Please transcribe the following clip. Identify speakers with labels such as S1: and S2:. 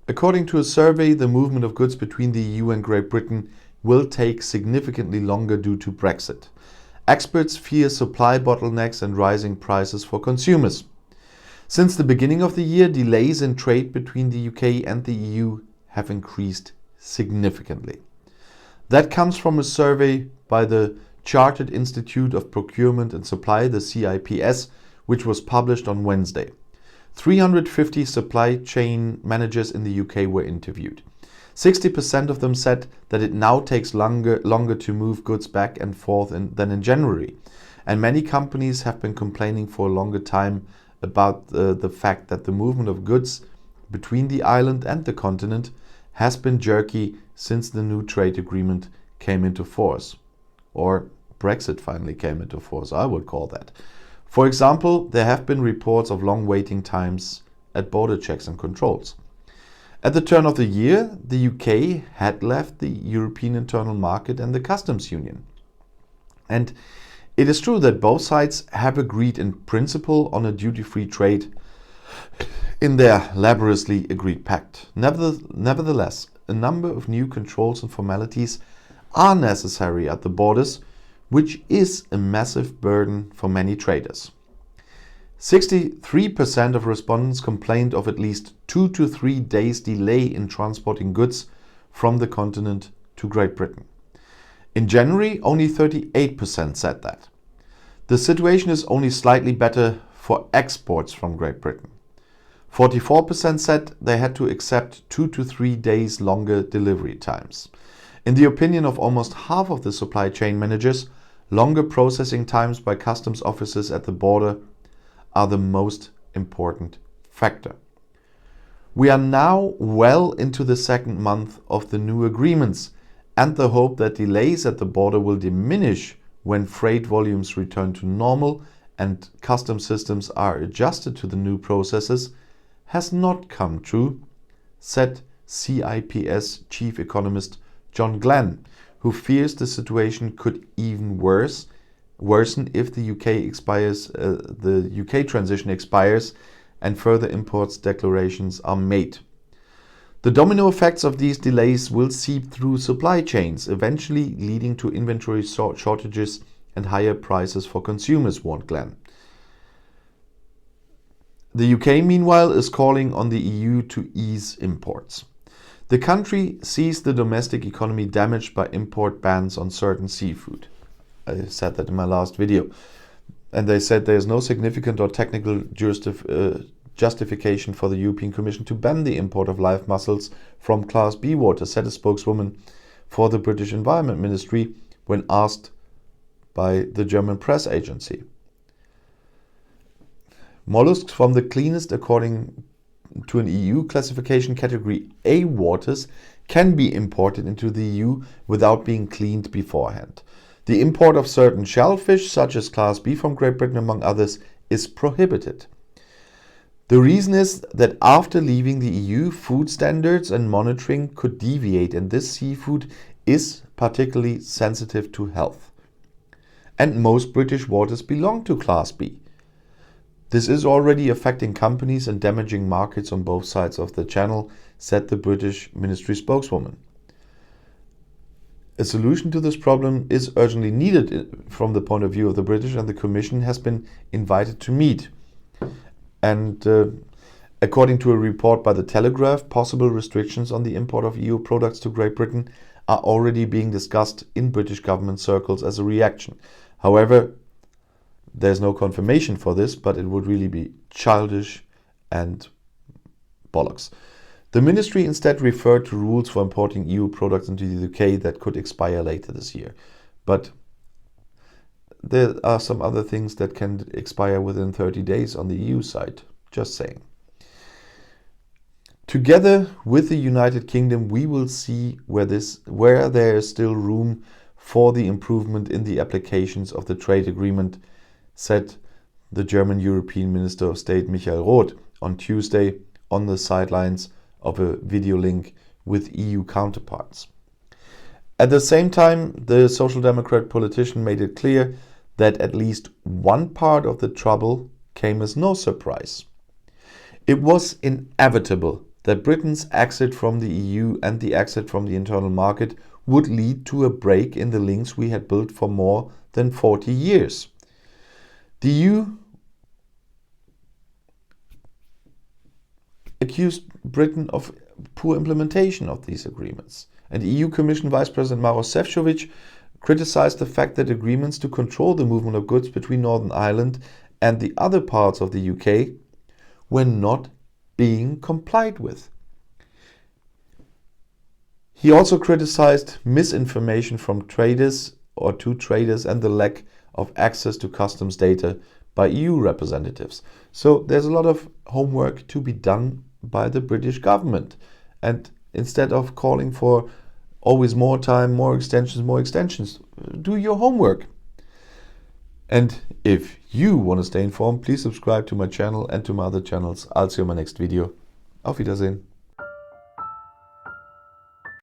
S1: According to a survey, the movement of goods between the EU and Great Britain will take significantly longer due to Brexit. Experts fear supply bottlenecks and rising prices for consumers. Since the beginning of the year, delays in trade between the UK and the EU have increased significantly. That comes from a survey by the Chartered Institute of Procurement and Supply, the CIPS, which was published on Wednesday. 350 supply chain managers in the UK were interviewed. 60% of them said that it now takes longer to move goods back and forth than in January. And many companies have been complaining for a longer time about the fact that the movement of goods between the island and the continent has been jerky since the new trade agreement came into force. Or Brexit finally came into force, I would call that. For example, there have been reports of long waiting times at border checks and controls. At the turn of the year, the UK had left the European internal market and the customs union. And it is true that both sides have agreed in principle on a duty-free trade in their laboriously agreed pact. Nevertheless, a number of new controls and formalities are necessary at the borders, which is a massive burden for many traders. 63% of respondents complained of at least 2 to 3 days delay in transporting goods from the continent to Great Britain. In January, only 38% said that. The situation is only slightly better for exports from Great Britain. 44% said they had to accept 2 to 3 days longer delivery times. In the opinion of almost half of the supply chain managers, longer processing times by customs officers at the border are the most important factor. We are now well into the second month of the new agreements, and the hope that delays at the border will diminish when freight volumes return to normal and customs systems are adjusted to the new processes has not come true, said CIPS chief economist John Glenn, who fears the situation could even worsen if the UK transition expires and further imports declarations are made. The domino effects of these delays will seep through supply chains, eventually leading to inventory shortages and higher prices for consumers, warned Glenn. The UK, meanwhile, is calling on the EU to ease imports. The country sees the domestic economy damaged by import bans on certain seafood. I said that in my last video. And they said there is no significant or technical justification for the European Commission to ban the import of live mussels from Class B waters, said a spokeswoman for the British Environment Ministry when asked by the German press agency. Mollusks from the cleanest, according to an EU classification, category A waters can be imported into the EU without being cleaned beforehand. The import of certain shellfish, such as Class B from Great Britain among others, is prohibited. The reason is that after leaving the EU, food standards and monitoring could deviate, and this seafood is particularly sensitive to health. And most British waters belong to Class B. This is already affecting companies and damaging markets on both sides of the channel, said the British ministry spokeswoman. A solution to this problem is urgently needed from the point of view of the British, and the Commission has been invited to meet. And according to a report by The Telegraph, possible restrictions on the import of EU products to Great Britain are already being discussed in British government circles as a reaction. However, there's no confirmation for this, but it would really be childish and bollocks. The ministry instead referred to rules for importing EU products into the UK that could expire later this year. But there are some other things that can expire within 30 days on the EU side. Just saying. Together with the United Kingdom, we will see where there is still room for the improvement in the applications of the trade agreement, said the German European Minister of State Michael Roth on Tuesday on the sidelines of a video link with EU counterparts. At the same time, the Social Democrat politician made it clear that at least one part of the trouble came as no surprise. It was inevitable that Britain's exit from the EU and the exit from the internal market would lead to a break in the links we had built for more than 40 years. The EU accused Britain of poor implementation of these agreements. And EU Commission Vice President Maros Šefčovič criticized the fact that agreements to control the movement of goods between Northern Ireland and the other parts of the UK were not being complied with. He also criticized misinformation from traders or to traders and the lack of access to customs data by EU representatives. So there's a lot of homework to be done by the British government. And instead of calling for always more time, more extensions, do your homework. And if you want to stay informed, please subscribe to my channel and to my other channels. I'll see you in my next video. Auf Wiedersehen.